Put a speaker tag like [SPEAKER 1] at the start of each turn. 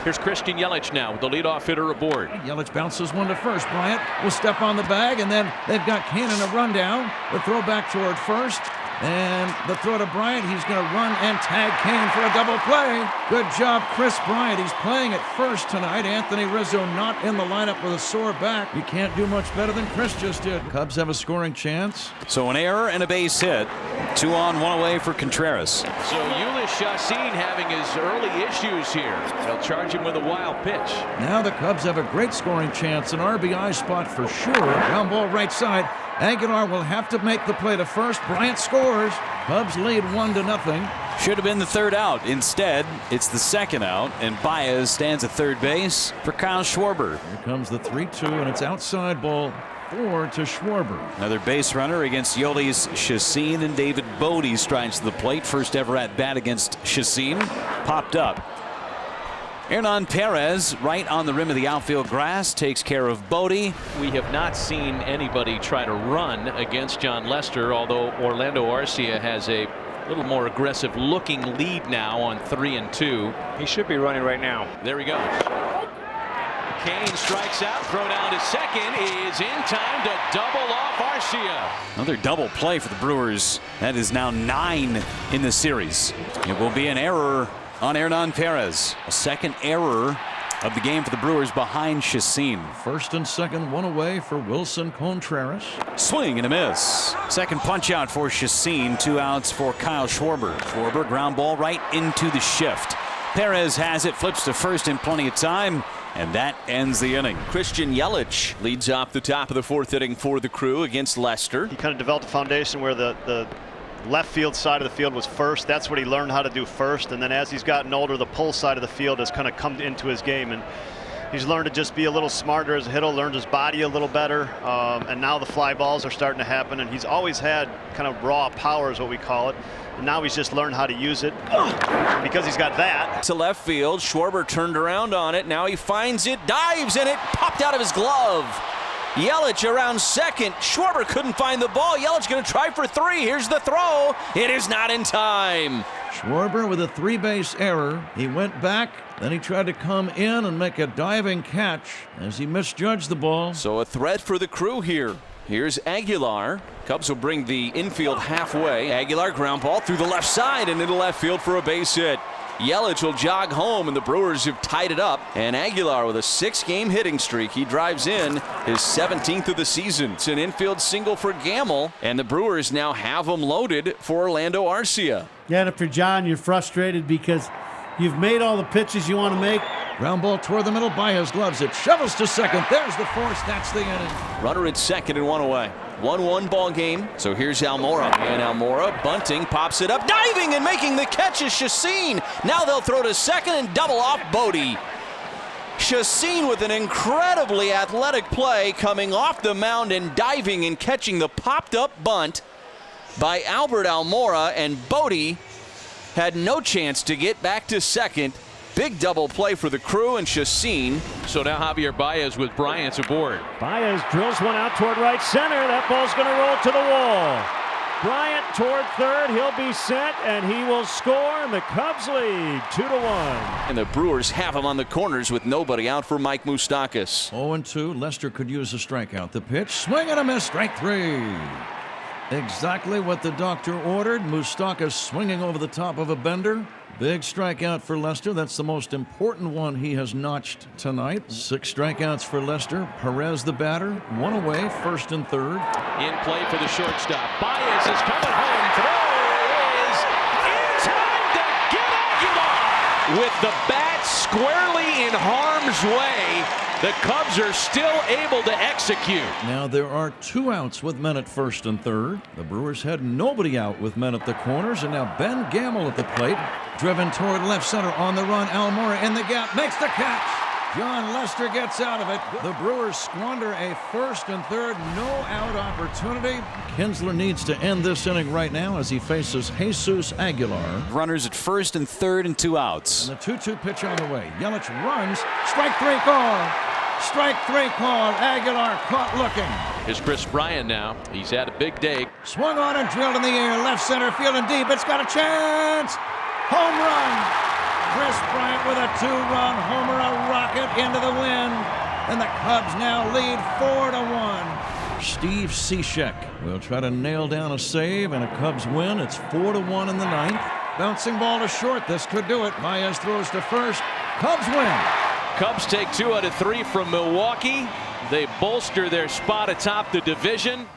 [SPEAKER 1] Here's Christian Yelich now with the leadoff hitter aboard.
[SPEAKER 2] Yelich bounces one to first. Bryant will step on the bag, and then they've got Cannon a rundown. The throw back toward first, and the throw to Bryant. He's going to run and tag Kane for a double play. Good job, Chris Bryant. He's playing at first tonight. Anthony Rizzo not in the lineup with a sore back. You can't do much better than Chris just did. Cubs have a scoring chance.
[SPEAKER 3] So an error and a base hit. 2 on, 1 away for Contreras.
[SPEAKER 1] So Ulyss Chassin having his early issues here. They'll charge him with a wild pitch.
[SPEAKER 2] Now the Cubs have a great scoring chance, an RBI spot for sure. Ground ball right side. Aguilar will have to make the play to first. Bryant scores. Cubs lead 1-0.
[SPEAKER 3] Should have been the third out. Instead, it's the second out, and Baez stands at third base for Kyle Schwarber.
[SPEAKER 2] Here comes the 3-2, and it's outside ball 4 to Schwarber.
[SPEAKER 3] Another base runner against Ulyss Chassin, and David Bodie strides to the plate. First ever at bat against Chassin. Popped up. Hernan Perez right on the rim of the outfield grass takes care of Bodie.
[SPEAKER 1] We have not seen anybody try to run against John Lester, although Orlando Arcia has a little more aggressive looking lead now on 3-2.
[SPEAKER 4] He should be running right now.
[SPEAKER 1] There he goes. Kane strikes out. Throw down to second is in time to double off Arcia.
[SPEAKER 3] Another double play for the Brewers. That is now 9 in the series. It will be an error on Hernan Perez. A second error of the game for the Brewers behind Chassin.
[SPEAKER 2] First and second, 1 away for Wilson Contreras.
[SPEAKER 3] Swing and a miss. Second punch out for Chassin. 2 outs for Kyle Schwarber. Schwarber ground ball right into the shift. Perez has it, flips to first in plenty of time, and that ends the inning.
[SPEAKER 1] Christian Yelich leads off the top of the 4th inning for the Crew against Lester.
[SPEAKER 4] He kind of developed a foundation where the left field side of the field was first. That's what he learned how to do first, and then as he's gotten older, the pull side of the field has kind of come into his game, and he's learned to just be a little smarter as a hitter, learned his body a little better, and now the fly balls are starting to happen, and he's always had kind of raw power is what we call it, and now he's just learned how to use it because he's got that.
[SPEAKER 1] To left field, Schwarber turned around on it. Now he finds it, dives in it, popped out of his glove. Yelich around second. Schwarber couldn't find the ball. Yelich going to try for 3. Here's the throw. It is not in time.
[SPEAKER 2] Schwarber with a 3-base error. He went back, then he tried to come in and make a diving catch as he misjudged the ball.
[SPEAKER 1] So a threat for the Crew here. Here's Aguilar. Cubs will bring the infield halfway. Aguilar ground ball through the left side and into left field for a base hit. Yelich will jog home, and the Brewers have tied it up. And Aguilar with a 6-game hitting streak. He drives in his 17th of the season. It's an infield single for Gamble, and the Brewers now have him loaded for Orlando Arcia.
[SPEAKER 5] Yeah, and if you're John, you're frustrated because you've made all the pitches you want to make.
[SPEAKER 2] Ground ball toward the middle by his gloves. It shovels to second. There's the force. That's the inning.
[SPEAKER 1] Runner at second and 1 away. 1-1 ball game. So here's Almora. And Almora bunting, pops it up, diving and making the catch is Chassin. Now they'll throw to second and double off Bodie. Chassin with an incredibly athletic play coming off the mound and diving and catching the popped up bunt by Albert Almora, and Bodie had no chance to get back to second. Big double play for the Crew and Chassin. So now Javier Baez with Bryant aboard.
[SPEAKER 6] Baez drills one out toward right center. That ball's going to roll to the wall. Bryant toward third. He'll be set, and he will score, and the Cubs lead 2-1.
[SPEAKER 1] And the Brewers have him on the corners with nobody out for Mike Moustakas.
[SPEAKER 2] 0-2. Lester could use a strikeout. The pitch, swing and a miss, strike 3. Exactly what the doctor ordered. Moustakas swinging over the top of a bender. Big strikeout for Lester. That's the most important one he has notched tonight. 6 strikeouts for Lester. Perez the batter. 1 away, first and third.
[SPEAKER 1] In play for the shortstop. Baez is coming home. Throw is in time to get Aguilar. With the bat squarely in harm's way, the Cubs are still able to execute.
[SPEAKER 2] Now there are 2 outs with men at first and third. The Brewers had nobody out with men at the corners, and now Ben Gamble at the plate. Driven toward left center on the run. Almora in the gap, makes the catch. John Lester gets out of it. The Brewers squander a first and third no-out opportunity. Kinsler needs to end this inning right now as he faces Jesus Aguilar.
[SPEAKER 3] Runners at first and third and 2 outs.
[SPEAKER 2] And the 2-2 pitch on the way. Yelich runs. Strike 3 call. Strike 3 called. Aguilar caught looking.
[SPEAKER 7] Here's Chris Bryant now. He's had a big day.
[SPEAKER 2] Swung on and drilled in the air. Left center field and deep. It's got a chance. Home run. Chris Bryant with a 2-run homer, a rocket into the wind. And the Cubs now lead 4-1. Steve Cishek will try to nail down a save and a Cubs win. It's 4-1 in the ninth. Bouncing ball to short. This could do it. Baez throws to first. Cubs win.
[SPEAKER 7] Cubs take 2 out of 3 from Milwaukee. They bolster their spot atop the division.